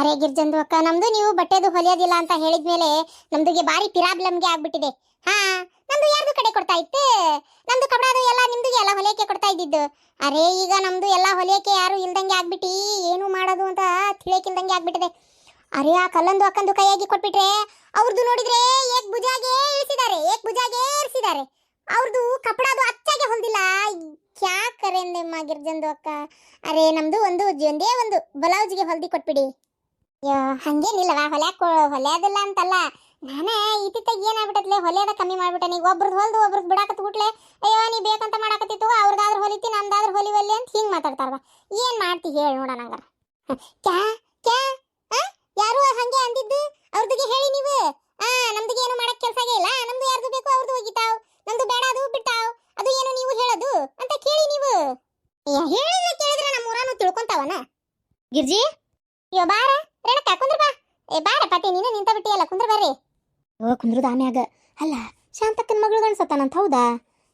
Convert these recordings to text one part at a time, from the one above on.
ಅರೆ ಗಿರ್ಜಂದು ಅಕ್ಕ, ನಮ್ದು ನೀವು ಬಟ್ಟೆದು ಹೊಲಿಯೋದಿಲ್ಲ ಅಂತ ಹೇಳಿದ್ಮೇಲೆ ನಮ್ದುಗೆ ಬಾರಿ ಪಿರಾಬ್ಲಮ್ಗೆ ಆಗ್ಬಿಟ್ಟಿದೆ. ಹಾ, ನಮ್ದು ಯಾರ್ದು ಕಡೆ ಕೊಡ್ತಾ ಇತ್ತು? ನಮ್ದು ಕಬಡಾದು ಎಲ್ಲ ನಿಮ್ದುಗೆ ಎಲ್ಲ ಹೊಲಿಯಕ್ಕೆ ಕೊಡ್ತಾ ಇದ್ದಿದ್ದು. ಅರೆ ಈಗ ನಮ್ದು ಎಲ್ಲ ಹೊಲಿಯಕ್ಕೆ ಯಾರು ಇಲ್ದಂಗೆ ಆಗ್ಬಿಟ್ಟು ಏನು ಮಾಡೋದು ಅಂತ ತಿಳಿಯಕ್ಕಿಲ್ದಂಗೆ ಆಗ್ಬಿಟ್ಟಿದೆ. ಅರೆ ಆ ಕಲ್ಲಂದು ಅಕ್ಕಂದು ಕೈಯಾಗಿ ಕೊಟ್ಬಿಟ್ರೆ ಅವ್ರದ್ದು ನೋಡಿದ್ರೆ ಏಕ್ ಭುಜಾಗೆ ಇರಿಸಿದ್ದಾರೆ. ಅವ್ರದ್ದು ಕಪಡಾದು ಅಚ್ಚಾಗೆ ಹೊಲ್ದಿಲ್ಲ. ಕ್ಯಾ ಕರೆಂದೆಮ್ಮ ಗಿರ್ಜಂದು ಅಕ್ಕ. ಅರೆ ನಮ್ದು ಒಂದೇ ಒಂದು ಬ್ಲೌಸ್ಗೆ ಹೊಲ್ದಿ ಕೊಟ್ಬಿಡಿ. ಹಂಗೇನಿಲ್ಲವಾ, ಹೊಲಿಯೋದಿಲ್ಲ ಅಂತಲ್ಲ. ನಾನೇ ಇತ್ತಿತ್ತಾಗ ಏನಾಗ್ಬಿಟ್ಟತ್ಲೆ, ಹೊಲಿಯೋದ ಕಮ್ಮಿ ಮಾಡ್ಬಿಟ್ಟೆ. ಈಗ ಒಬ್ರದ್ದು ಹೊಲ್ದು ಒಬ್ರದ್ದು ಬಿಡಾಕತ್ ಬಿಟ್ಲೆ, ಅಯ್ಯೋ ನೀ ಬೇಕಂತ ಮಾಡಾಕತ್ತಿತ್ತು, ಅವ್ರದಾದ್ರೂ ಹೊಲಿತಿ ನಮ್ದಾದ್ರೂ ಹೊಲಿವಲ್ಲಿ ಅಂತ ಹಿಂಗೆ ಮಾತಾಡ್ತಾರವ. ಏನ್ ಮಾಡ್ತಿ ಹೇಳಿ ನೋಡೋಣ. ಹಂಗಾರ ಕ್ಯಾ ಕ್ಯಾ ಯಾರು ಹಂಗೆ ಅಂದಿದ್ದು? ಅವ್ರದಿಗೆ ಹೇಳಿ ನೀವು. ನಮ್ದಿಗೆ ಏನು ಮಾಡಕ್ ಕೆಲಸ ಇಲ್ಲ. ನಮ್ದು ಯಾರ್ದು ಬೇಕು ಅವ್ರದ್ದು ಹೋಗಿತಾವ್, ನಮ್ದು ಬೇಡ ಅದು ಬಿಟ್ಟಾವ್. ಅದು ಏನು ನೀವು ಹೇಳೋದು ಅಂತ ಕೇಳಿ ನೀವು. ಕೇಳಿದ್ರೆ ನಮ್ಮ ಊರನ್ನು ತಿಳ್ಕೊಂತಾವನ. ಗಿರ್ಜಿ ಅಯ್ಯೋ ಬಾರ ರೇಣಕ್ಕ, ಕುಂದ್ರ ಬಾ. ಬಾರ ಪತಿ, ನೀನು ನಿಂತ ಬಿಟ್ಟಿಯಲ್ಲ, ಕುಂದ್ರ ಬರ್ರಿ. ಕುಂದ್ರದ ಆಮ್ಯಾಗ. ಅಲ್ಲ, ಶಾಂತಕ್ಕನ ಮಗಳು ಗಂಡ್ಸತ್ತಾನಂತ, ಹೌದಾ?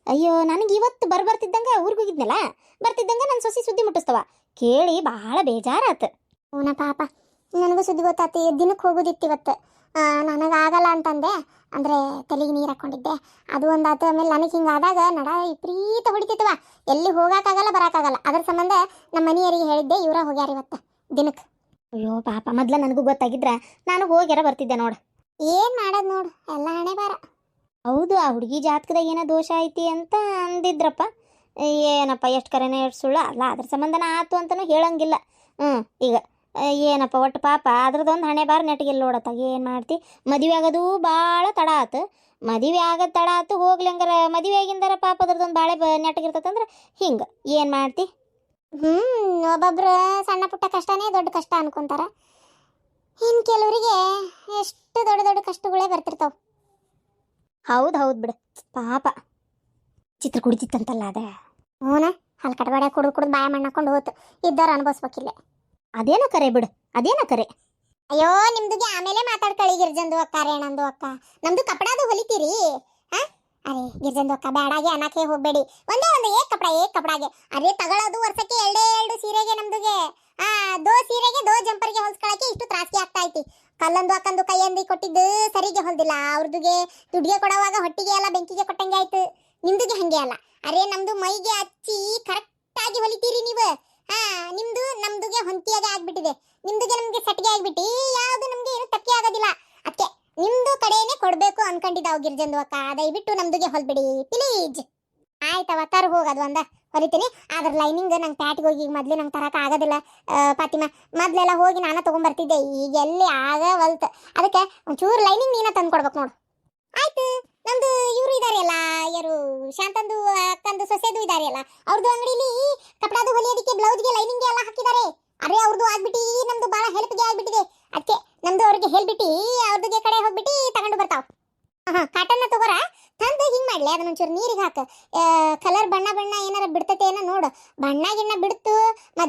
ಅಯ್ಯೋ, ನನಗೆ ಇವತ್ತು ಬರ್ತಿದ್ದಂಗ ಊರಿಗೆ ಹೋಗಿದ್ನಲ್ಲ, ಬರ್ತಿದ್ದಂಗ ನನ್ನ ಸೊಸಿ ಸುದ್ದಿ ಮುಟ್ಟಿಸ್ತವ. ಕೇಳಿ ಬಹಳ ಬೇಜಾರಾತ. ಓನ ಪಾಪ, ನನಗೂ ಸುದ್ದಿ ಗೊತ್ತಾತಿ. ದಿನಕ್ಕೆ ಹೋಗೋದಿತ್ತಿವತ್ತು. ನನಗಾಗಲ್ಲ ಅಂತಂದೆ, ಅಂದರೆ ತಲೆಗೆ ನೀರು ಹಾಕ್ಕೊಂಡಿದ್ದೆ. ಅದು ಒಂದಾತು. ಆಮೇಲೆ ನನಗೆ ಹಿಂಗಾದಾಗ ನಡ ವಿಪರೀತ ಹೊಡಿತಿತ್ತವ. ಎಲ್ಲಿ ಹೋಗೋಕ್ಕಾಗಲ್ಲ, ಬರೋಕ್ಕಾಗಲ್ಲ. ಅದ್ರ ಸಂಬಂಧ ನಮ್ಮ ಮನೆಯವರಿಗೆ ಹೇಳಿದ್ದೆ, ಇವರ ಹೋಗ್ಯಾರ ಇವತ್ತು ದಿನಕ್ಕೆ. ಅಯ್ಯೋ ಪಾಪ, ಮೊದ್ಲ ನನಗೂ ಗೊತ್ತಾಗಿದ್ರ ನಾನು ಹೋಗ್ಯಾರ ಬರ್ತಿದ್ದೆ ನೋಡು. ಏನು ಮಾಡೋದು ನೋಡು, ಎಲ್ಲ ಹಣೆ ಬಾರ. ಹೌದು, ಆ ಹುಡುಗಿ ಜಾತಕದಾಗ ಏನೋ ದೋಷ ಐತಿ ಅಂತ ಅಂದಿದ್ರಪ್ಪ. ಏನಪ್ಪ, ಎಷ್ಟು ಕರೆನೇ ಎಷ್ಟು ಸುಳ್ಳು ಅಲ್ಲ. ಅದ್ರ ಸಂಬಂಧನ ಆತು ಅಂತಲೂ ಹೇಳಂಗಿಲ್ಲ. ಈಗ ಏನಪ್ಪ, ಒಟ್ಟು ಪಾಪ ಅದ್ರದ್ದೊಂದು ಹಣೆ ಬಾರ ನೆಟ್ಟಿಗೆಲ್ಲ ನೋಡತ್ತಾಗ. ಏನು ಮಾಡ್ತಿ, ಮದುವೆ ಆಗೋದು ಭಾಳ ತಡ ಆತು. ಮದುವೆ ಆಗೋದು ತಡ ಆತು, ಹೋಗ್ಲಿ ಹಂಗಾರ. ಮದುವೆ ಆಗಿಂದಾರ ಪಾಪ ಅದ್ರದ್ದೊಂದು ಬಾಳೆ ನೆಟ್ಟಗಿರ್ತದಂದ್ರೆ ಹಿಂಗೆ ಏನು ಮಾಡ್ತಿ. ಒಬ್ಬೊಬ್ರು ಸಣ್ಣ ಪುಟ್ಟ ಕಷ್ಟನೇ ದೊಡ್ಡ ಕಷ್ಟ ಅನ್ಕೊಂತಾರ. ಇನ್ನು ಕೆಲವರಿಗೆ ಎಷ್ಟು ದೊಡ್ಡ ದೊಡ್ಡ ಕಷ್ಟಗಳೇ ಬರ್ತಿರ್ತಾವ. ಹೌದು ಬಿಡು, ಪಾಪ ಚಿತ್ರ ಕುಡಿತಿತ್ತಂತಲ್ಲ ಅದೇ. ಹೂನ, ಅಲ್ಲಿ ಕಡಬಾಡ ಕುಡಿದು ಬಾಯ ಮಣ್ಣಾಕೊಂಡು ಹೋತು. ಇದ್ದವ್ರು ಅನುಭವಿಸ್ಬೇಕಿಲ್ಲ. ಅದೇನ ಕರೆ ಬಿಡು, ಅದೇನ ಕರೆ. ಅಯ್ಯೋ, ನಿಮ್ದುಗೆ ಆಮೇಲೆ ಮಾತಾಡ್ಕೊಳ್ಳಿ ಗಿರ್ಜಂದು ಅಕ್ಕ, ರೇಣಂದು ಅಕ್ಕ. ನಮ್ದು ಕಪಡಾದು ಹೊಲಿತೀರಿ. ಅರೆ ಗಿರ್ಜಂದು ಅಕ್ಕ, ಬೇಡಾಗೆ ಅನ್ನಕ್ಕೆ ಹೋಗ್ಬೇಡಿ. ಒಂದೇ ಕಪಡಾಗೆ. ಅರೆ ತಗೊಳ್ಳೋದು ವರ್ಷಕ್ಕೆ ಎರಡು ಸೀರೆಗೆ ನಮ್ದುಗೆ. ದೋ ಸೀರೆಗೆ ದೋ ಜಂಪರ್ಗೆ ಹೊಲ್ಸ್ಕೊಳಕ್ಕೆ ಇಷ್ಟು ತ್ರಾಸಿಗೆ ಆಗ್ತಾ ಐತಿ. ಕಲ್ಲಂದು ಅಕ್ಕಂದು ಕೈಯಂದಿ ಕೊಟ್ಟಿದ್ದು ಸರಿಗೆ ಹೊಲ್ದಿಲ್ಲ. ಅವ್ರದುಗೆ ದುಡ್ಡಿಗೆ ಕೊಡುವಾಗ ಹೊಟ್ಟಿಗೆ ಎಲ್ಲ ಬೆಂಕಿಗೆ ಕೊಟ್ಟಂಗೆ ಆಯ್ತು. ನಿಮ್ದುಗೆ ಹಂಗೆ ಅಲ್ಲ. ಅರೆ ನಮ್ದು ಮೈಗೆ ಹಚ್ಚಿ ಕರೆಕ್ಟಾಗಿ ಹೊಲಿತೀರಿ ನೀವು. ನಿಮ್ದು ನಮ್ದುಗೆ ಹೊಂತಿಯಾಗೆ ಆಗ್ಬಿಟ್ಟಿದೆ. ನಿಮ್ದುಗೆ ನಮ್ಗೆ ಸಟ್ಟಿಗೆ ಆಗ್ಬಿಟ್ಟು ಯಾವುದು ನಮ್ಗೆ ಏನು ತಪ್ಪೆ ಆಗೋದಿಲ್ಲ. ಅದಕ್ಕೆ ನಿಮ್ದು ಕಡೆನೇ ಕೊಡ್ಬೇಕು ಅನ್ಕೊಂಡಿದ್ದಾವ್ ಗಿರ್ಜಂದು ಅಕ್ಕ. ದಯವಿಟ್ಟು ನಮ್ದುಗೆ ಹೊಲ್ಬಿಡಿ ಪ್ಲೀಸ್. ಆಯ್ತವ, ತರ್ ಹೋಗೋದು ಒಂದ ಹೊಲಿತೀನಿ. ಆದ್ರ ಲೈನಿಂಗ್ ನಂಗೆ ಪ್ಯಾಟಿಗೆ ಹೋಗಿ ಮೊದ್ಲು ನಂಗೆ ತರಕ ಆಗೋದಿಲ್ಲ ಫಾತಿಮಾ. ಮೊದ್ಲೆಲ್ಲ ಹೋಗಿ ನಾನು ತಗೊಂಡ್ಬರ್ತಿದ್ದೆ, ಈಗ ಎಲ್ಲಿ ಆಗವಲ್ತು. ಅದಕ್ಕೆ ಒಂಚೂರು ಲೈನಿಂಗ್ ನೀನ ತಂದು ಕೊಡ್ಬೇಕು ನೋಡು. ಆಯ್ತು, ನಮ್ದು ಇವರು ಇದಾರೆಯಲ್ಲ, ಯಾರು ಶಾಂತಂದು ಅಕ್ಕಂದು ಸೊಸೆದು ಇದಾರೆಯಲ್ಲ, ಅವ್ರದ್ದು ಅಂಗಡಿಲಿ ಕಪಡಾದು ಹೊಲಿಯೋದಕ್ಕೆ ಬ್ಲೌಸ್ಗೆ ಲೈನಿಂಗ್ ಎಲ್ಲ ಹಾಕಿದ್ದಾರೆ. ಅರೆ ಅವ್ರದ್ದು ಆಗ್ಬಿಟ್ಟು ನಮ್ದು ಭಾಳ ಹೆಲ್ಪ್ಗೆ ಆಗ್ಬಿಟ್ಟಿದೆ. ಅದಕ್ಕೆ ನಮ್ದು ಅವ್ರಿಗೆ ಹೇಳ್ಬಿಟ್ಟು ಅವ್ರದ್ದು ಕಡೆ ಹೋಗ್ಬಿಟ್ಟು ತಗೊಂಡು ಬರ್ತಾವ. ಕಾಟನ್ನ ತಗೋರ, ತಂದು ಹಿಂಗೆ ಮಾಡಲಿ, ಅದನ್ನ ಒಂಚೂರು ನೀರಿಗೆ ಹಾಕ. ಕಲರ್ ಬಣ್ಣ ಏನಾರ ಬಿಡ್ತತೆ ಏನೋ ನೋಡು. ಬಣ್ಣ ಗಿಣ್ಣ ಬಿಡ್ತು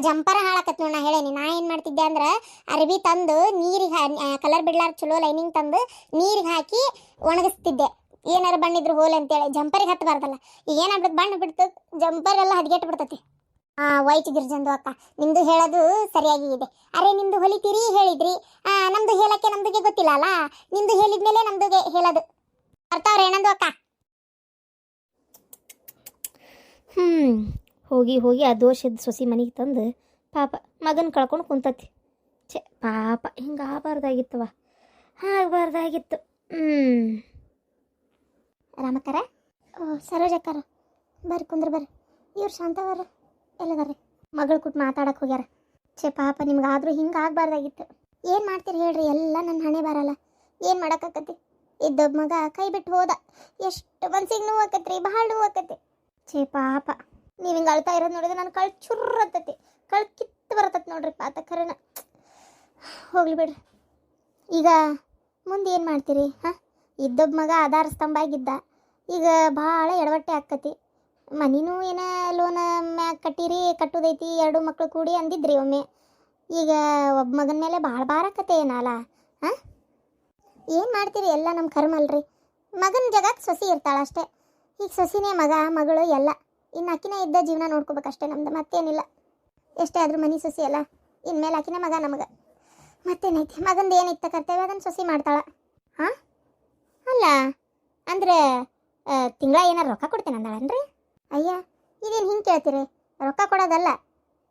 ಜಂಪರ ಹಾಳಾಕತ್ ನೋಡ. ನಾ ಹೇಳೇನಿ, ನಾ ಏನು ಮಾಡ್ತಿದ್ದೆ ಅಂದ್ರೆ ಅರ್ಬಿ ತಂದು ನೀರಿಗೆ ಕಲರ್ ಬಿಡ್ಲಾರ ಚಲೋ ಲೈನಿಂಗ್ ತಂದು ನೀರಿಗೆ ಹಾಕಿ ಒಣಗಿಸ್ತಿದ್ದೆ. ಏನಾರು ಬಣ್ಣ ಇದ್ರು ಹೋಲ್ ಅಂತೇಳಿ ಜಂಪರಿಗೆ ಹತ್ತಬಾರ್ದಲ್ಲ. ಈಗ ಏನಾಗ್ಬಿಡುತ್ತೆ, ಬಣ್ಣ ಬಿಡ್ತು ಜಂಪರ್ ಎಲ್ಲ ಹದಗೆಟ್ಟು ಬಿಡ್ತತಿ. ವೈಟ್ ಗಿರ್ಜಂದು ಅಕ್ಕ, ನಿಮ್ದು ಹೇಳೋದು ಸರಿಯಾಗಿ ಇದೆ. ಅರೆ ನಿಮ್ದು ಹೊಲಿತೀರಿ ಹೇಳಿದ್ರಿ, ನಮ್ದು ಹೇಳಕ್ಕೆ ನಮ್ದುಗೆ ಗೊತ್ತಿಲ್ಲ ಅಲ್ಲ. ನಿಮ್ದು ಹೇಳಿದ್ಮೇಲೆ ನಮ್ದುಗೆ ಹೇಳೋದು ಬರ್ತಾವ್ರೆ ಏನಂದು ಅಕ್ಕ. ಹೋಗಿ ಆ ದೋಷದ ಸೊಸಿ ಮನೆಗೆ ತಂದು ಪಾಪ ಮಗನ ಕಳ್ಕೊಂಡು ಕುಂತತಿ. ಪಾಪ ಹಿಂಗೆ ಆಗಬಾರ್ದಾಗಿತ್ತವ, ಆಗಬಾರ್ದಾಗಿತ್ತು. ರಾಮಕ್ಕರ, ಸರೋಜಕ್ಕರ, ಬರ್ರಿ ಕುಂದ್ರ ಬರ್ರಿ. ಇವ್ರು ಶಾಂತವರ ಎಲ್ಲದಾರ್ರಿ? ಮಗಳು ಕೂತ್ ಮಾತಾಡಕ್ಕೆ ಹೋಗ್ಯಾರ. ಪಾಪ ನಿಮ್ಗಾದ್ರೂ ಹಿಂಗೆ ಆಗಬಾರ್ದಾಗಿತ್ತು. ಏನು ಮಾಡ್ತೀರಿ ಹೇಳ್ರಿ, ಎಲ್ಲ ನನ್ನ ಹಣೆ ಬರಲ್ಲ. ಏನು ಮಾಡೋಕ್ಕಾಕತಿ? ಇದ್ದೊಬ್ಬ ಮಗ ಕೈ ಬಿಟ್ಟು ಹೋದ. ಎಷ್ಟು ಮನ್ಸಿಗೆ ನೋವು ಆಕತ್ರಿ, ಭಾಳ ನೋವು ಆಕತಿ. ಪಾಪ ನೀವು ಹಿಂಗೆ ಅಳ್ತಾ ಇರೋದು ನೋಡಿದ್ರೆ ನಾನು ಕಳ್ ಚುರ್ರತ್ತತಿ, ಕಳ್ ಕಿತ್ತು ಬರತ್ತತಿ ನೋಡ್ರಿ. ಪಾತ ಖರೇನ ಹೋಗ್ಲಿ ಬಿಡ್ರಿ. ಈಗ ಮುಂದೆ ಏನು ಮಾಡ್ತೀರಿ? ಇದ್ದೊಬ್ಬ ಮಗ ಆಧಾರ ಸ್ತಂಭ ಆಗಿದ್ದ, ಈಗ ಭಾಳ ಎಡವಟ್ಟೆ ಆಕತಿ. ಮನಿನೂ ಏನೋ ಲೋನ್ ಮ್ಯಾಗ ಕಟ್ಟಿರಿ, ಕಟ್ಟುದೈತಿ 2 ಮಕ್ಳು ಕೂಡಿ ಅಂದಿದ್ರಿ ಒಮ್ಮೆ. ಈಗ ಒಬ್ಬ ಮಗನ ಮೇಲೆ ಭಾಳ ಭಾರ ಆಕತೆ ಏನಲ್ಲ. ಏನು ಮಾಡ್ತೀರಿ, ಎಲ್ಲ ನಮ್ಮ ಕರ್ಮ ಅಲ್ರಿ. ಮಗನ ಜಗಕ್ಕೆ ಸೊಸಿ ಇರ್ತಾಳೆ ಅಷ್ಟೇ. ಈಗ ಸೊಸಿನೇ ಮಗ ಮಗಳು ಎಲ್ಲ. ಇನ್ನು ಅಕ್ಕಿನೇ ಇದ್ದ ಜೀವನ ನೋಡ್ಕೋಬೇಕಷ್ಟೇ ನಮ್ದು, ಮತ್ತೇನಿಲ್ಲ. ಎಷ್ಟೇ ಆದರೂ ಮನೆ ಸೊಸಿ ಅಲ್ಲ. ಇನ್ಮೇಲೆ ಆಕಿನೇ ಮಗ ನಮಗೆ. ಮತ್ತೇನೈತಿ ಮಗಂದು ಏನಿತ್ತ ಕರ್ತವ್ಯ ಅದನ್ನು ಸೊಸಿ ಮಾಡ್ತಾಳ. ಹಾಂ ಅಲ್ಲ ಅಂದ್ರೆ ತಿಂಗಳ ಏನಾರು ರೊಕ್ಕ ಕೊಡ್ತೇನೆ ಅಂದಾಳನ್ರಿ? ಅಯ್ಯ ಇದೇನು ಹಿಂಗೆ ಕೇಳ್ತೀರಿ? ರೊಕ್ಕ ಕೊಡೋದಲ್ಲ,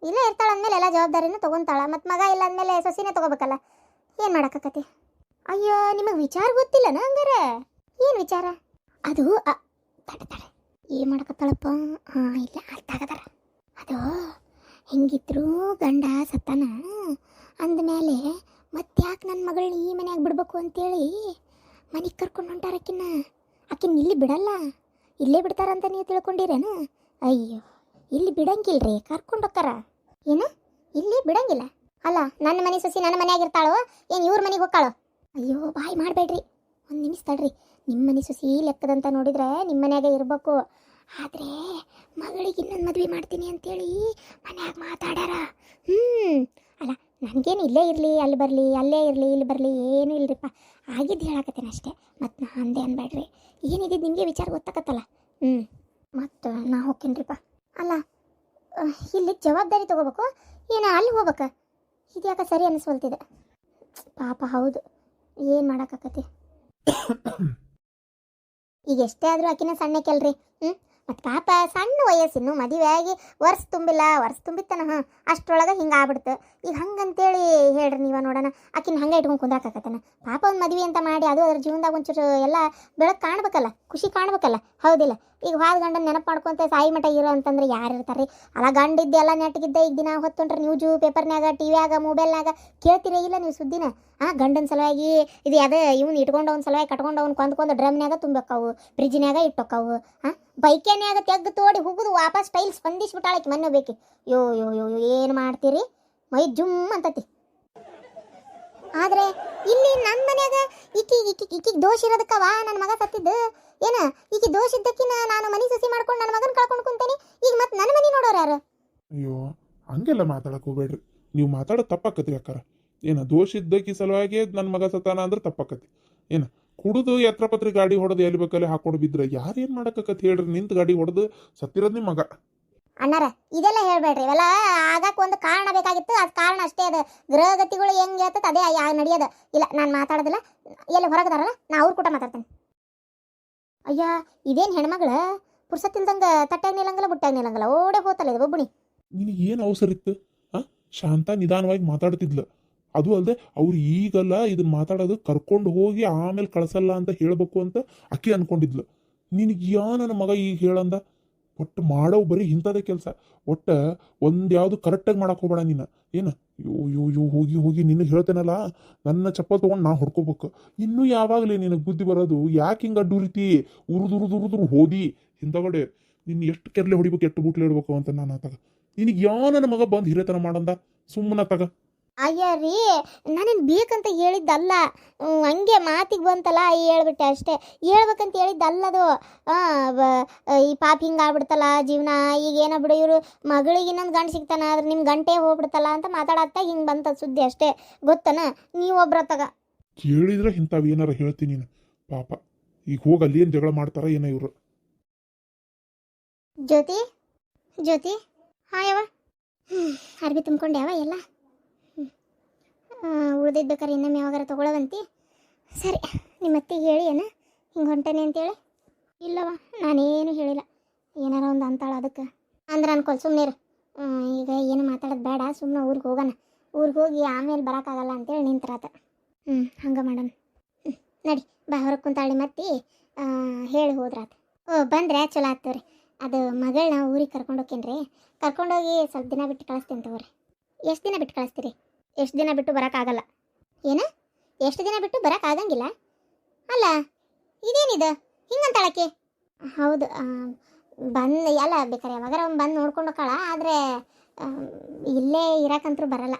ಇಲ್ಲೇ ಇರ್ತಾಳ ಅಂದಮೇಲೆ ಎಲ್ಲ ಜವಾಬ್ದಾರಿನೂ ತೊಗೊತಾಳ. ಮತ್ತು ಮಗ ಇಲ್ಲ ಅಂದಮೇಲೆ ಸೊಸಿನೇ ತೊಗೋಬೇಕಲ್ಲ, ಏನು ಮಾಡೋಕ್ಕತಿ? ಅಯ್ಯೋ ನಿಮಗೆ ವಿಚಾರ ಗೊತ್ತಿಲ್ಲನ ಹಂಗಾರೆ? ಏನು ವಿಚಾರ? ಅದು ತಡೆ ತಡೆ ಏನು ಮಾಡಕತ್ತಾಳಪ್ಪ? ಹಾಂ ಇಲ್ಲ ಅರ್ಥಾಗದಾರ. ಅದು ಹೆಂಗಿದ್ರು ಗಂಡ ಸತ್ತಾನ ಅಂದಮೇಲೆ ಮತ್ತೆ ಯಾಕೆ ನನ್ನ ಮಗಳನ್ನ ಈ ಮನ್ಯಾಗ ಬಿಡ್ಬೇಕು ಅಂತೇಳಿ ಮನೆಗೆ ಕರ್ಕೊಂಡು ಹೊಂಟಾರಕ್ಕಿನ್ನ. ಆಕಿನ್ನ ಇಲ್ಲಿ ಬಿಡಲ್ಲ, ಇಲ್ಲೇ ಬಿಡ್ತಾರಂತ ನೀವು ತಿಳ್ಕೊಂಡಿರೇನು? ಅಯ್ಯೋ ಇಲ್ಲಿ ಬಿಡಂಗಿಲ್ರಿ, ಕರ್ಕೊಂಡು ಹೋಗ್ತಾರ. ಏನು ಇಲ್ಲಿ ಬಿಡಂಗಿಲ್ಲ? ಅಲ್ಲ ನನ್ನ ಮನೆ ಸೊಸಿ ನನ್ನ ಮನ್ಯಾಗ ಇರ್ತಾಳೋ ಏನು ಇವ್ರ ಮನೆಗೆ ಹೋಗ್ತಾಳೋ? ಅಯ್ಯೋ ಬಾಯ್ ಮಾಡಬೇಡ್ರಿ, ಒಂದು ನಿಮಿಷ ತಡ್ರಿ. ನಿಮ್ಮ ಮನೆ ಸೊಸಿ ಲೆಕ್ಕದಂತ ನೋಡಿದ್ರೆ ನಿಮ್ಮ ಮನ್ಯಾಗ ಇರಬೇಕು. ಆದರೆ ಮಗಳಿಗೆ ಇನ್ನೊಂದು ಮದುವೆ ಮಾಡ್ತೀನಿ ಅಂತೇಳಿ ಮನ್ಯಾಗ ಮಾತಾಡ್ಯಾರ. ಅಲ್ಲ ನನಗೇನು ಇಲ್ಲೇ ಇರಲಿ ಅಲ್ಲಿ ಬರಲಿ, ಅಲ್ಲೇ ಇರಲಿ ಇಲ್ಲಿ ಬರಲಿ ಏನೂ ಇಲ್ಲರಿಪ್ಪ, ಆಗಿದ್ದು ಹೇಳಕತ್ತೇನೆ ಅಷ್ಟೇ. ಮತ್ತು ನಾ ಅಂದೆ ಅನ್ಬೇಡ್ರಿ, ಏನಿದ್ದು ನಿಮಗೆ ವಿಚಾರ ಗೊತ್ತಾಗತ್ತಲ್ಲ. ಮತ್ತು ನಾ ಹೋಗ್ತೇನ್ರಿಪ್ಪ. ಅಲ್ಲ ಇಲ್ಲಿ ಜವಾಬ್ದಾರಿ ತೊಗೋಬೇಕು ಏನು ಅಲ್ಲಿ ಹೋಗ್ಬೇಕು? ಇದು ಯಾಕೆ ಸರಿ ಅನ್ನಿಸ್ವಲ್ತಿದೆ ಪಾಪ. ಹೌದು ಏನು ಮಾಡೋಕ್ಕಾಕತಿ? ಈಗ ಎಷ್ಟೇ ಆದರೂ ಆಕಿನ ಸಣ್ಣಕ್ಕೆಲ್ರಿ. ಮತ್ತು ಪಾಪ ಸಣ್ಣ ವಯಸ್ಸಿನ್ನು ಮದುವೆ ಆಗಿ ವರ್ಷ ತುಂಬಿಲ್ಲ, ವರ್ಷ ತುಂಬಿತ್ತಾನ ಅಷ್ಟರೊಳಗೆ ಹಿಂಗೆ ಆಗ್ಬಿಡ್ತು. ಈಗ ಹಂಗಂತೇಳಿ ಹೇಳ್ರಿ ನೀವ ನೋಡೋಣ, ಆಕಿನ ಹಂಗೆ ಇಟ್ಕೊಂಡು ಕುಂದ್ರಾಕತ್ತನ. ಪಾಪ ಒಂದು ಮದುವೆ ಅಂತ ಮಾಡಿ ಅದು ಅದ್ರ ಜೀವನದಾಗ ಒಂಚೂರು ಎಲ್ಲ ಬೆಳಕು ಕಾಣ್ಬೇಕಲ್ಲ, ಖುಷಿ ಕಾಣ್ಬೇಕಲ್ಲ, ಹೌದಿಲ್ಲ? ಈಗ ಹಾದು ಗಂಡನ ನೆನಪು ಮಾಡ್ಕೊತ ಸಾಯಿ ಮಠ ಇರೋ ಅಂತಂದ್ರೆ ಯಾರು ಇರ್ತಾರೆ? ಅಲ್ಲ ಗಂಡಿದ್ದೆ ಎಲ್ಲ ನೆಟ್ಟಿಗಿದ್ದ ಈಗ ದಿನ ಹೊತ್ತೊಂಟ್ರೆ ನ್ಯೂಜು ಪೇಪರ್ನ್ಯಾಗ ಟಿವಿಯಾಗ ಮೊಬೈಲ್ನಾಗ ಕೇಳ್ತಿರೇ ಇಲ್ಲ ನೀವು ಸುದ್ದಿನ? ಗಂಡನ ಸಲುವಾಗಿ ಇದು ಅದೇ ಇವ್ನು ಇಟ್ಕೊಂಡು ಅವ್ನ ಸಲುವಾಗಿ ಕಟ್ಕೊಂಡು ಅವ್ನು ಕೊಂದ್ಕೊಂಡು ಡ್ರಮ್ನ್ಯಾಗ ತುಂಬಕ್ಕವು, ಫ್ರಿಜ್ನ್ಯಾಗ ಇಟ್ಟೊಕ್ಕವು, ಬೈಕ್ಯಾನ್ಯಾಗ ತೆಗ್ದು ತೋಡಿ ಹುಗುದು ವಾಪಸ್ ಸ್ಟೈಲ್ ಸ್ಪಂದಿಸ್ಬಿಟ್ಟಾಳಕ್ಕೆ ಮೊನ್ನೆ ಬೇಕಿ. ಯೋ ಯೋ ಯೋ ಏನು ಮಾಡ್ತೀರಿ? ಮೈ ಜುಮ್ ಅಂತತಿ. ಆದರೆ ಇಲ್ಲಿ ನನ್ನ ಮನ್ಯಾಗ ಈಕಿಗೆ ದೋಷ ಇರೋದಕ್ಕವ ನನ್ನ ಮಗ ಸತ್ತಿದ್ದು ಏನ? ಈಕಿ ದೋಷ ಇದ್ದಕ್ಕಿನ ನಾನು ಮನೆ ಸಸಿ ಮಾಡ್ಕೊಂಡು ನನ್ನ ಮಗನ ಕಳ್ಕೊಂಡು ಕುಂತೇನೆ. ಈಗ ಮತ್ತೆ ನನ್ನ ಮನೆ ನೋಡೋರು ಯಾರು? ಅಯ್ಯೋ ಹಂಗೆಲ್ಲ ಮಾತಾಡಕ್ಕೆ ಹೋಗ್ಬೇಡ್ರಿ, ನೀವು ಮಾತಾಡೋದು ತಪ್ಪಾಕತ್ರಿ ಅಕ್ಕಾರ. ಏನ ದೋಷ ಇದ್ದಕ್ಕಿ ಸಲುವಾಗಿ ನನ್ನ ಮಗ ಸತ್ತಾನ ಅಂದ್ರೆ ತಪ್ಪಾಕತಿ. ಏನ ಕುಡಿದು ಎತ್ರ ಪತ್ರಿ ಗಾಡಿ ಹೊಡೆದು ಎಲ್ಲಿ ಬೇಕಲ್ಲಿ ಹಾಕೊಂಡು ಬಿದ್ರೆ ಯಾರೇನು ಮಾಡಕ್ಕತಿ ಹೇಳ್ರಿ? ನಿಂತು ಗಾಡಿ ಹೊಡೆದು ಸತ್ತಿರೋದು ನಿಮ್ಮ ಮಗ. ಅಣ್ಣಾರ ಇದೆಲ್ಲ ಹೇಳ್ಬೇಡ್ರಿ, ಇವೆಲ್ಲ ಆಗಕ್ಕೆ ಒಂದು ಕಾರಣ ಬೇಕಾಗಿತ್ತು, ಅದು ಕಾರಣ ಅಷ್ಟೇ. ಅದು ಗ್ರಹಗತಿಗಳು ಹೆಂಗೆ ಹೇಳ್ತದೆ ಅದೇ ನಡೆಯೋದು. ಇಲ್ಲ ನಾನು ಮಾತಾಡೋದಿಲ್ಲ, ಎಲ್ಲಿ ಹೊರಗದಾರಲ್ಲ ನಾ ಅವ್ರ ಕೂಟ ಮಾತಾಡ್ತೇನೆ. ಅಯ್ಯ ಇದೇನು ಹೆಣ್ಮಗಳ ಪುರ್ಸತ್ತಿಲ್ದಂಗೆ ತಟ್ಟಾಗ ನಿಲ್ಲಂಗಲ್ಲ ಬುಟ್ಟಾಗ ನಿಲ್ಲಂಗಲ್ಲ ಓಡೇ ಹೋತಲ್ಲ ಇದು ಒಬ್ಬನಿ. ನಿನಗೆ ಏನು ಅವಸರ ಇತ್ತು? ಶಾಂತ ನಿಧಾನವಾಗಿ ಮಾತಾಡ್ತಿದ್ಲು. ಅದು ಅಲ್ಲದೆ ಅವ್ರು ಈಗಲ್ಲ ಇದನ್ನ ಮಾತಾಡೋದು ಕರ್ಕೊಂಡು ಹೋಗಿ ಆಮೇಲೆ ಕಳ್ಸಲ್ಲ ಅಂತ ಹೇಳಬೇಕು ಅಂತ ಅಕ್ಕಿ ಅನ್ಕೊಂಡಿದ್ಲು. ನಿನಗೆ ನನ್ನ ಮಗ ಈಗ ಹೇಳಂದ? ಒಟ್ಟು ಮಾಡೋ ಬರೀ ಇಂಥದೇ ಕೆಲಸ. ಒಟ್ಟು ಒಂದು ಯಾವುದು ಕರೆಕ್ಟಾಗಿ ಮಾಡಕ್ಕೆ ಹೋಗ್ಬೇಡ ನೀನು. ಏನು ಯೋ ಹೋಗಿ ಹೋಗಿ ನಿನಗೆ ಹೇಳ್ತೇನಲ್ಲ, ನನ್ನ ಚಪ್ಪಲ್ ತೊಗೊಂಡು ನಾ ಹೊಡ್ಕೋಬೇಕು. ಇನ್ನೂ ಯಾವಾಗಲೇ ನಿನಗೆ ಬುದ್ಧಿ ಬರೋದು? ಯಾಕೆ ಹಿಂಗೆ ಅಡ್ಡುರಿತಿ? ಉರುದುರು ಹೋದಿ ಹಿಂದಗಡೆ ನಿನ್ನ ಎಷ್ಟು ಕೆರ್ಲೆ ಹೊಡಿಬೇಕು, ಎಷ್ಟು ಬುಟ್ಲೆ ಇಡ್ಬೇಕು ಅಂತ ನಾನು ಆತಾಗ. ನಿನಗೆ ನನ್ನ ಮಗ ಬಂದು ಹಿರೇತನ ಮಾಡಂದ? ಸುಮ್ಮನೆ ತಗ. ಅಯ್ಯ ರೀ ನಾನೇನು ಬೇಕಂತ ಹೇಳಿದ್ದಲ್ಲ, ಹಂಗೆ ಮಾತಿಗೆ ಬಂತಲ್ಲ ಹೇಳ್ಬಿಟ್ಟೆ ಅಷ್ಟೇ. ಹೇಳ್ಬೇಕಂತ ಹೇಳಿದ್ದಲ್ಲದು. ಈ ಪಾಪ ಹಿಂಗೆ ಆಗ್ಬಿಡ್ತಲ್ಲ ಜೀವನ, ಈಗ ಏನೋ ಬಿಡು ಇವರು ಮಗಳಿಗೆ ಇನ್ನೊಂದು ಗಂಡು ಸಿಗ್ತಾನ, ಆದ್ರೆ ನಿಮ್ಮ ಗಂಟೆ ಹೋಗ್ಬಿಡ್ತಲ್ಲ ಅಂತ ಮಾತಾಡತ್ತ ಹಿಂಗೆ ಬಂತ ಸುದ್ದಿ ಅಷ್ಟೇ. ಗೊತ್ತನ ನೀವು ಒಬ್ರ ತಗ ಕೇಳಿದ್ರೆ ಇಂಥವು ಏನಾರ ಹೇಳ್ತೀನಿ ನೀನು. ಪಾಪ ಈಗ ಹೋಗಿ ಅಲ್ಲಿ ಏನು ಜಗಳ ಮಾಡ್ತಾರ ಏನೋ ಇವರು. ಜ್ಯೋತಿ ಜ್ಯೋತಿ ಹಾಂ ಯಾವ ಅರ್ಬಿ ತುಂಬ್ಕೊಂಡೆ ಯಾವ ಎಲ್ಲ ಉಳ್ದಿದ್ದು ಬೇಕಾರೆ ಇನ್ನೊಮ್ಮೆ ಯಾವಾಗಾರ ತೊಗೊಳವಂತಿ. ಸರಿ ನಿಮ್ಮ ಅತ್ತಿಗೆ ಹೇಳಿ ಏನ ಹಿಂಗೆ ಹೊಂಟೇನೆ ಅಂತೇಳಿ? ಇಲ್ಲವ ನಾನೇನು ಹೇಳಿಲ್ಲ, ಏನಾರ ಒಂದು ಅಂತಾಳ ಅದಕ್ಕೆ ಅಂದ್ರೆ ಅನ್ಕೊಲ್ ಸುಮ್ಮನೆ. ಈಗ ಏನು ಮಾತಾಡೋದು ಬೇಡ, ಸುಮ್ಮನೆ ಊರಿಗೆ ಹೋಗೋಣ. ಊರಿಗೆ ಹೋಗಿ ಆಮೇಲೆ ಬರೋಕ್ಕಾಗಲ್ಲ ಅಂತೇಳಿ ನಿಂತ್ರಾತ. ಹಂಗೆ ಮಾಡೋಣ. ನಡಿ ಬಾ ಹೊರಗೆ ಕುಂತಾಳಿ ಮತ್ತೆ ಹೇಳಿ ಹೋದ್ರಾತ. ಬಂದ್ರೆ ಚಲೋ ಆಗ್ತವ್ರಿ. ಅದು ಮಗಳನ್ನ ಊರಿಗೆ ಕರ್ಕೊಂಡು ಹೋಗ್ತೇನೆ ರೀ. ಕರ್ಕೊಂಡೋಗಿ ಸ್ವಲ್ಪ ದಿನ ಬಿಟ್ಟು ಕಳಿಸ್ತೇನೆ ತಗೋರಿ. ಎಷ್ಟು ದಿನ ಬಿಟ್ಟು ಕಳಿಸ್ತೀರಿ? ಎಷ್ಟು ದಿನ ಬಿಟ್ಟು ಬರೋಕ್ಕಾಗಲ್ಲ. ಏನು ಎಷ್ಟು ದಿನ ಬಿಟ್ಟು ಬರೋಕ್ಕಾಗಂಗಿಲ್ಲ? ಅಲ್ಲ ಇದೇನಿದು ಹಿಂಗಂತಾಳಕ್ಕೆ? ಹೌದು ಬಂದು ಎಲ್ಲ ಬೇಕಾರೆ ಯಾವಾಗಾರ ಒಂದು ಬಂದು ನೋಡ್ಕೊಂಡು ಹೋಗ್ತಾಳ, ಆದರೆ ಇಲ್ಲೇ ಇರೋಕ್ಕಂತೂ ಬರಲ್ಲ.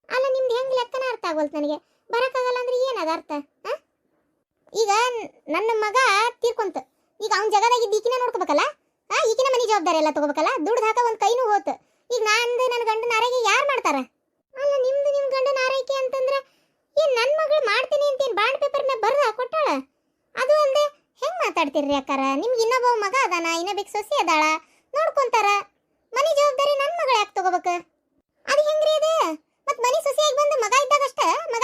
ಅಲ್ಲ ನಿಮ್ದು ಹೆಂಗೆ ಲೆಕ್ಕನ ಅರ್ಥ ಆಗೋಲ್ತು ನನಗೆ. ಬರೋಕ್ಕಾಗಲ್ಲ ಅಂದ್ರೆ ಏನದ ಅರ್ಥ? ಈಗ ನನ್ನ ಮಗ ತೀರ್ಕೊಂತ, ಈಗ ಅವ್ನ ಜಗದಾಗಿದ್ದು ಈಕಿನ ನೋಡ್ಕೋಬೇಕಲ್ಲ, ಈಕಿನ ಮನೆ ಜವಾಬ್ದಾರಿ ಎಲ್ಲ ತೊಗೋಬೇಕಲ್ಲ. ದುಡ್ಡು ಹಾಕ ಒಂದು ಕೈನೂ ಹೋತು. ಈಗ ನಂದು ನನ್ನ ಗಂಡನ ಆರೈಕೆ ಯಾರು ಮಾಡ್ತಾರ? ಅಲ್ಲ ನಿಮ್ದು ನಿಮ್ಮ ಗಂಡನ ಆರೈಕೆ ಅಂತಂದ್ರೆ ಏನು ನನ್ನ ಮಗಳು ಮಾಡ್ತೀನಿ ಅಂತೇನು ಬಾಂಡ್ ಪೇಪರ್ನ ಬರ್ದ ಕೊಟ್ಟಾಳ? ಅದು ಅಲ್ಲದೆ ಹೆಂಗೆ ಮಾತಾಡ್ತೀರಿ ಅಕ್ಕಾರ? ನಿಮ್ಗೆ ಇನ್ನೊಬ್ಬ ಮಗ ಅದಾನ, ಇನ್ನೊಬ್ಬ ಸೊಸಿ ಅದಾಳ, ನೋಡ್ಕೊಂತಾರ. ಮನೆ ಜವಾಬ್ದಾರಿ ನನ್ನ ಮಗಳು ಯಾಕೆ ತಗೋಬೇಕು? ಅದು ಹೆಂಗ್ರಿ ಅದು? ಮತ್ತು ಮನೆ ಸೊಸೆಯಾಗಿ ಬಂದು ಮಗ ಇದ್ದಾಗಷ್ಟ ಮಗ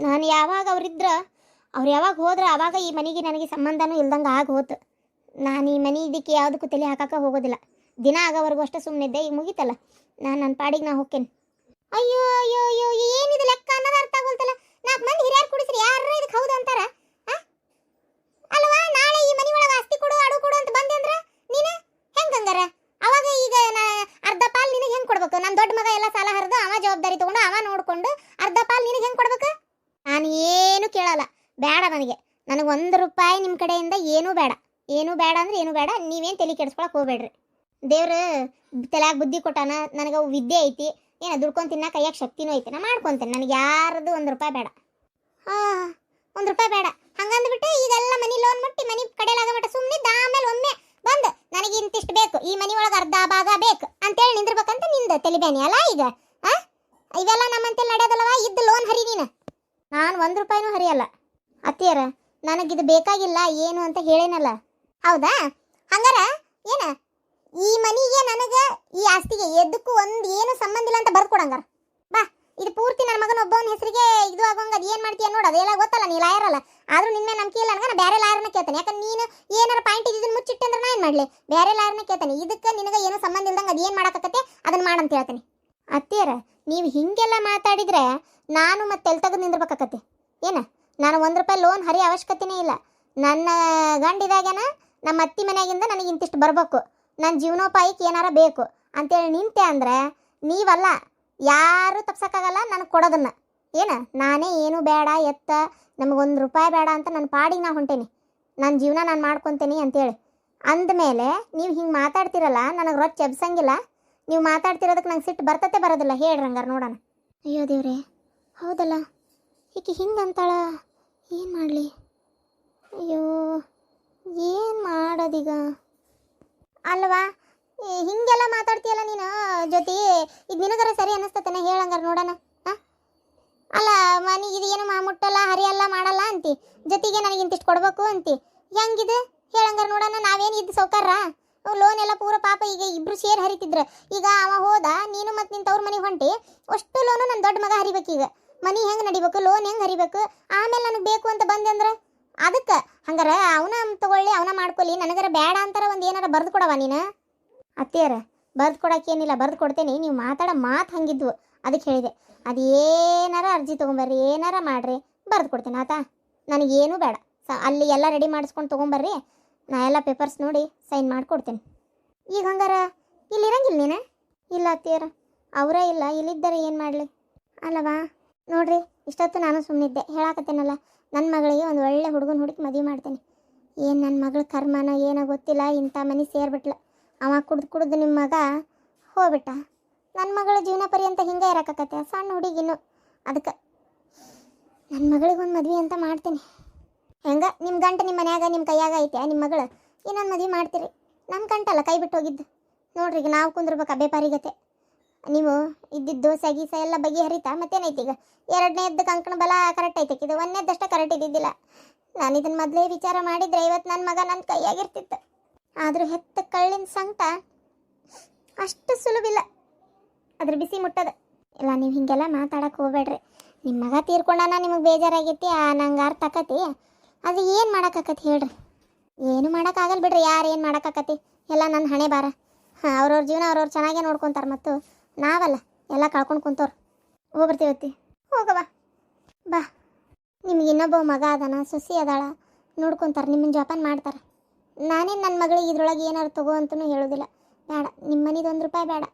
ನಾನು ಯಾವಾಗ ಅವ್ರಿದ್ರ ಅವ್ರು ಯಾವಾಗ ಹೋದ್ರೆ ಆವಾಗ ಈ ಮನೆಗೆ ನನಗೆ ಸಂಬಂಧನೂ ಇಲ್ದಂಗೆ ಆಗಿ ಹೋತು. ನಾನು ಈ ಮನೆ ಇದಕ್ಕೆ ಯಾವುದಕ್ಕೂ ತಲೆ ಹಾಕಕ್ಕೆ ಹೋಗೋದಿಲ್ಲ. ದಿನ ಆಗೋವರೆಗೂ ಅಷ್ಟೇ ಸುಮ್ಮನಿದ್ದೆ. ಈಗ ಮುಗೀತಲ್ಲ, ನಾನು ನನ್ನ ಪಾಡಿಗೆ ನಾ ಹೋಗ್ತೇನೆ. ಅಯ್ಯೋ ಅಯ್ಯೋ ಅಯ್ಯೋ, ಏನಿದು ಲೆಕ್ಕ ಅನ್ನೋದು ಅರ್ಥ ಆಗೋಲ್ತಲ್ಲ. 4 ಮಂದಿ ಹಿರಿಯರು ಕುಡಿಸ್ರಿ, ಯಾರು ಇದಕ್ಕೆ ಹೌದು ಅಂತಾರ? ಅಲ್ವಾ, ನಾಳೆ ಈ ಮನೆ ಒಳಗೆ ಆಸ್ತಿ ಕೊಡು ಅಡು ಕೊಡು ಅಂತ ಬಂದೆ ಅಂದ್ರೆ ನೀನು ಹೆಂಗಂಗಾರ? ಅವಾಗ ಈಗ ಅರ್ಧ ಪಾಲ್ ನಿನಗೆ ಹೆಂಗೆ ಕೊಡ್ಬೇಕು? ನಮ್ಮ ದೊಡ್ಡ ಮಗ ಎಲ್ಲ ಸಾಲ ಹರಿದು ಅವ ಜವಾಬ್ದಾರಿ ತಗೊಂಡು ಅವ ನೋಡ್ಕೊಂಡು ಅರ್ಧ ಪಾಲ್ ನಿನಗೆ ಹೆಂಗೆ ಕೊಡ್ಬೇಕು? ನಾನು ಏನು ಕೇಳಲ್ಲ, ಬೇಡ ನನಗೆ. ನನಗೆ 1 ರೂಪಾಯಿ ನಿಮ್ಮ ಕಡೆಯಿಂದ ಏನೂ ಬೇಡ. ಏನೂ ಬೇಡ ಅಂದ್ರೆ ಏನೂ ಬೇಡ. ನೀವೇನು ತಲೆ ಕೆಡಿಸ್ಕೊಳಕ್ಕೆ ಹೋಗ್ಬೇಡ್ರಿ. ದೇವ್ರು ತಲೆಯಾಗ ಬುದ್ಧಿ ಕೊಟ್ಟಾನ, ನನಗೆ ವಿದ್ಯೆ ಐತಿ, ಏನು ದುಡ್ಕೊಂಡು ತಿನ್ನ ಕೈಯಾಗ ಶಕ್ತಿನೂ ಐತಿ. ನಾ ಮಾಡ್ಕೊತೇನೆ. ನನಗೆ ಯಾರ್ದು 1 ರೂಪಾಯಿ ಬೇಡ. 1 ರೂಪಾಯಿ ಬೇಡ ಹಂಗಂದ್ಬಿಟ್ಟು ಇದೆಲ್ಲ ಮನಿ ಲೋನ್ ಮುಟ್ಟಿ ಮನಿ ಕಡೆಲಾಗ ಮಟ್ಟ ಸುಮ್ಮನಿದ್ದ. ಆಮೇಲೆ ಒಮ್ಮೆ ಬಂದು ನನಗೆ ಇಂತಿಷ್ಟು ಬೇಕು, ಈ ಮನಿ ಒಳಗೆ ಅರ್ಧ ಭಾಗ ಬೇಕು ಅಂತೇಳಿ ನಿಂದಿರ್ಬೇಕಂತ ನಿಂದು ತಲಿಬೇನಿ ಅಲ್ಲ ಈಗ? ಇವೆಲ್ಲ ನಮ್ಮಂತೆಲ್ಲ ನಡೆಯೋದಲ್ಲವ. ಇದ್ದು ಲೋನ್ ಹರಿ ನೀನು. ನಾನು 1 ರೂಪಾಯಿನೂ ಹರಿಯಲ್ಲ. ಅತ್ತಿಯರ, ನನಗಿದು ಬೇಕಾಗಿಲ್ಲ ಏನು ಅಂತ ಹೇಳೇನಲ್ಲ. ಹೌದಾ? ಹಂಗಾರ ಏನ ಈ ಮನಿಗೆ ನನಗೆ ಈ ಆಸ್ತಿಗೆ ಎದಕ್ಕೂ ಏನು ಸಂಬಂಧ ಇಲ್ಲ ಅಂತ ಬರ್ದು ಕೊಡಂಗಾರ. ಬಾ, ಇದು ಪೂರ್ತಿ ನನ್ನ ಮಗನ ಒಬ್ಬವನ ಹೆಸರಿಗೆ ಇದು ಆಗೋಂಗ ಅದು ಏನು ಮಾಡ್ತೀಯ ನೋಡು. ಅದೆಲ್ಲ ಗೊತ್ತಲ್ಲ, ನೀ ಲಾಯರ್ ಅಲ್ಲ. ಆದ್ರೂ ನಿನ್ನೆ ನಂಬಿಕೆ ಇಲ್ಲ ನನಗೆ. ನಾ ಬೇರೆ ಲಾಯರ್ನ ಕೇಳ್ತಾನೆ. ಯಾಕಂದ್ರೆ ನೀನು ಏನಾರ ಪಾಯಿಂಟ್ ಇದನ್ನ ಮುಚ್ಚಿಟ್ಟೆ ಅಂದ್ರೆ ನಾ ಏನು ಮಾಡಲಿ? ಬೇರೆ ಲಾಯರ್ನ ಕೇಳ್ತಾನೆ. ಇದಕ್ಕೆ ನಿನಗೆ ಏನೂ ಸಂಬಂಧ ಇಲ್ದಂಗೆ ಅದು ಏನು ಮಾಡಕತ್ತೆ ಅದನ್ನ ಮಾಡಂತ ಹೇಳ್ತಾನೆ. ಅತ್ತಿಯರ, ನೀವು ಹಿಂಗೆಲ್ಲ ಮಾತಾಡಿದ್ರೆ ನಾನು ಮತ್ತೆ ಎಲ್ಲಿ ತೆಗೆದು ನಿಂದಿರ್ಬೇಕಾಕತ್ತೆ ಏನ? ನಾನು 1 ರೂಪಾಯಿ ಲೋನ್ ಹರಿಯೋ ಅವಶ್ಯಕತೆನೇ ಇಲ್ಲ. ನನ್ನ ಗಂಡಿದಾಗೇನ ನಮ್ಮ ಅತ್ತಿ ಮನೆಯಾಗಿಂದ ನನಗೆ ಇಂತಿಷ್ಟು ಬರಬೇಕು, ನನ್ನ ಜೀವನೋಪಾಯಕ್ಕೆ ಏನಾರ ಬೇಕು ಅಂತೇಳಿ ನಿಂತೆ ಅಂದರೆ ನೀವಲ್ಲ, ಯಾರೂ ತಪ್ಸಕ್ಕಾಗಲ್ಲ ನನಗೆ ಕೊಡೋದನ್ನ. ಏನು ನಾನೇ ಏನು ಬೇಡ ಎತ್ತ ನಮಗೆ 1 ರೂಪಾಯಿ ಬೇಡ ಅಂತ ನನ್ನ ಪಾಡಿಗೆ ನಾ ಹೊಂಟೇನಿ, ನನ್ನ ಜೀವನ ನಾನು ಮಾಡ್ಕೊತೀನಿ ಅಂತೇಳಿ ಅಂದಮೇಲೆ ನೀವು ಹಿಂಗೆ ಮಾತಾಡ್ತಿರಲ್ಲ, ನನಗೆ ರೊಚ್ಚ ಎಬ್ಸಂಗಿಲ್ಲ. ನೀವು ಮಾತಾಡ್ತಿರೋದಕ್ಕೆ ನಂಗೆ ಸಿಟ್ಟು ಬರ್ತತೆ ಬರೋದಿಲ್ಲ. ಹೇಳ್ರಿ ಹಂಗಾರೆ ನೋಡೋಣ. ಅಯ್ಯೋ ದೇವ್ರೆ, ಹೌದಲ್ಲ, ಈಕೆ ಹಿಂಗಂತಾಳ, ಏನು ಮಾಡಲಿ? ಅಯ್ಯೋ, ಏನು ಮಾಡೋದೀಗ? ಅಲ್ವಾ, ಹಿಂಗೆಲ್ಲ ಮಾತಾಡ್ತೀಯಲ್ಲ ನೀನು ಜೊತೆ, ಇದು ನಿನಗರ ಸರಿ ಅನ್ನಿಸ್ತತೇನೆ? ಹೇಳಂಗಾರೆ ನೋಡೋಣ. ಅಲ್ಲ, ಮನೆಗೆ ಇದು ಏನು ಮುಟ್ಟಲ್ಲ ಹರಿಯಲ್ಲ ಮಾಡಲ್ಲ ಅಂತಿ, ಜೊತೆಗೆ ನನಗೆ ಇಂತಿಷ್ಟು ಕೊಡಬೇಕು ಅಂತಿ. ಹೆಂಗಿದೆ ಹೇಳಂಗಾರೆ ನೋಡೋಣ. ನಾವೇನು ಇದ್ದು ಸೌಕರ್ಯ? ಲೋನ್ ಎಲ್ಲ ಪೂರ ಪಾಪ ಈಗ ಇಬ್ರು ಸೇರಿ ಹರಿತಿದ್ರು. ಈಗ ಅವ ಹೋದ, ನೀನು ಮತ್ತು ನಿನ್ನ ತವ್ರ ಮನೆಗೆ ಹೊಂಟಿ, ಅಷ್ಟು ಲೋನು ನನ್ನ ದೊಡ್ಡ ಮಗ ಹರಿಬೇಕೀಗ. ಮನಿ ಹೆಂಗೆ ನಡಿಬೇಕು, ಲೋನ್ ಹೆಂಗೆ ಹರಿಬೇಕು? ಆಮೇಲೆ ನನಗೆ ಬೇಕು ಅಂತ ಬಂದೆ ಅಂದ್ರೆ ಅದಕ್ಕೆ ಹಂಗಾರ ಅವನ ತಗೊಳ್ಳಿ, ಅವನ ಮಾಡ್ಕೊಳ್ಳಿ. ನನಗರ ಬೇಡ ಅಂತಾರ ಒಂದು ಏನಾರ ಬರ್ದು ಕೊಡವ ನೀನು? ಅತ್ತಿಯರ, ಬರ್ದು ಕೊಡೋಕ್ಕೇನಿಲ್ಲ, ಬರ್ದು ಕೊಡ್ತೇನೆ. ನೀವು ಮಾತಾಡೋ ಮಾತು ಹಂಗಿದ್ವು, ಅದಕ್ಕೆ ಹೇಳಿದೆ. ಅದು ಏನಾರ ಅರ್ಜಿ ತೊಗೊಂಬರ್ರಿ, ಏನಾರ ಮಾಡ್ರಿ, ಬರ್ದು ಕೊಡ್ತೇನೆ ಆತಾ. ನನಗೇನು ಬೇಡ. ಅಲ್ಲಿ ಎಲ್ಲ ರೆಡಿ ಮಾಡಿಸ್ಕೊಂಡು ತೊಗೊಂಬರ್ರಿ, ನಾ ಎಲ್ಲ ಪೇಪರ್ಸ್ ನೋಡಿ ಸೈನ್ ಮಾಡಿಕೊಡ್ತೇನೆ. ಈಗ ಹಂಗಾರ ಇಲ್ಲಿ ಇರಂಗಿಲ್ಲ ನೀನು? ಇಲ್ಲ ಅತ್ತಿಯರ, ಅವರೇ ಇಲ್ಲ, ಇಲ್ಲಿದ್ದರೆ ಏನು ಮಾಡಲಿ? ಅಲ್ಲವಾ ನೋಡ್ರಿ, ಇಷ್ಟೊತ್ತು ನಾನು ಸುಮ್ಮನಿದ್ದೆ. ಹೇಳಾಕತ್ತೇನಲ್ಲ, ನನ್ನ ಮಗಳಿಗೆ ಒಂದು ಒಳ್ಳೆ ಹುಡುಗನ ಹುಡುಕಿ ಮದುವೆ ಮಾಡ್ತೇನೆ. ಏನು ನನ್ನ ಮಗಳ ಕರ್ಮನ ಏನೋ ಗೊತ್ತಿಲ್ಲ, ಇಂಥ ಮನೆ ಸೇರ್ಬಿಟ್ಲ. ಅವ ಕುಡ್ದು ನಿಮ್ಮ ಮಗ ಹೋಗ್ಬಿಟ್ಟ. ನನ್ನ ಮಗಳ ಜೀವನ ಪರ್ಯಂತ ಹಿಂಗೆ ಇರೋಕ್ಕಾಕತ್ತೆ, ಸಣ್ಣ ಹುಡುಗಿನು. ಅದಕ್ಕೆ ನನ್ನ ಮಗಳಿಗೊಂದು ಮದುವೆ ಅಂತ ಮಾಡ್ತೀನಿ. ಹೆಂಗೆ ನಿಮ್ಮ ಗಂಟು ನಿಮ್ಮ ಮನ್ಯಾಗ ನಿಮ್ಮ ಕೈಯಾಗ ಐತೆ, ನಿಮ್ಮ ಮಗಳು ಇನ್ನೊಂದು ಮದುವೆ ಮಾಡ್ತೀರಿ. ನಮ್ಮ ಗಂಟಲ್ಲ ಕೈ ಬಿಟ್ಟು ಹೋಗಿದ್ದು. ನೋಡ್ರಿ, ಈಗ ನಾವು ಕುಂದ್ರಬೇಕು ಅಬೇಪಾರಿಗತೆ. ನೀವು ಇದ್ದಿದ್ದು ದೋಸೆ ಗೀಸೆ ಎಲ್ಲ ಬಗೆಹರಿತಾ? ಮತ್ತೇನೈತಿ ಈಗ? 2ನೇದ್ದು ಕಂಕಣ ಬಲ ಕರೆಕ್ಟ್ ಐತೆ, ಇದು 1ನೇದಷ್ಟೇ ಕರೆಕ್ಟ್ ಇದ್ದಿದ್ದಿಲ್ಲ. ನಾನು ಇದನ್ನು ಮೊದಲೇ ವಿಚಾರ ಮಾಡಿದರೆ ಇವತ್ತು ನನ್ನ ಮಗ ನನ್ನ ಕೈಯಾಗಿರ್ತಿತ್ತು. ಆದರೂ ಹೆತ್ತ ಕಳ್ಳಿನ ಸಂಕಟ ಅಷ್ಟು ಸುಲಭಿಲ್ಲ, ಅದ್ರ ಬಿಸಿ ಮುಟ್ಟದ ಇಲ್ಲ. ನೀವು ಹಿಂಗೆಲ್ಲ ಮಾತಾಡಕ್ಕೆ ಹೋಗ್ಬೇಡ್ರಿ. ನಿಮ್ಮ ಮಗ ತೀರ್ಕೊಂಡಾನ, ನಿಮಗೆ ಬೇಜಾರಾಗೈತಿ, ನಂಗೆ ಅರ್ಥ ಆಕತಿ. ಅದು ಏನು ಮಾಡೋಕ್ಕಾಕತಿ ಹೇಳ್ರಿ? ಏನು ಮಾಡೋಕ್ಕಾಗಲ್ಲ ಬಿಡ್ರಿ. ಯಾರು ಏನು ಮಾಡೋಕ್ಕಾಕತಿ? ಎಲ್ಲ ನನ್ನ ಹಣೆ ಬಾರ. ಅವ್ರವ್ರ ಜೀವನ ಅವ್ರವ್ರು ಚೆನ್ನಾಗೇ ನೋಡ್ಕೊತಾರೆ, ಮತ್ತು ನಾವಲ್ಲ ಎಲ್ಲ ಕಳ್ಕೊಂಡು ಕುಂತವ್ರು. ಹೋಗ್ಬರ್ತೀವತ್ತಿ, ಹೋಗವ ಬಾ. ನಿಮ್ಗೆ ಇನ್ನೊಬ್ಬ ಮಗ ಅದಾನ, ಸೊಸಿ ಅದಾಳ, ನೋಡ್ಕೊತಾರೆ, ನಿಮ್ಮನ್ನ ಜೋಪಾನ ಮಾಡ್ತಾರೆ. ನಾನೇನು ನನ್ನ ಮಗಳಿಗೆ ಇದ್ರೊಳಗೆ ಏನಾರು ತಗೋ ಅಂತಲೂ ಹೇಳೋದಿಲ್ಲ. ಬೇಡ, ನಿಮ್ಮ ಮನೇದು 1 ರೂಪಾಯಿ ಬೇಡ.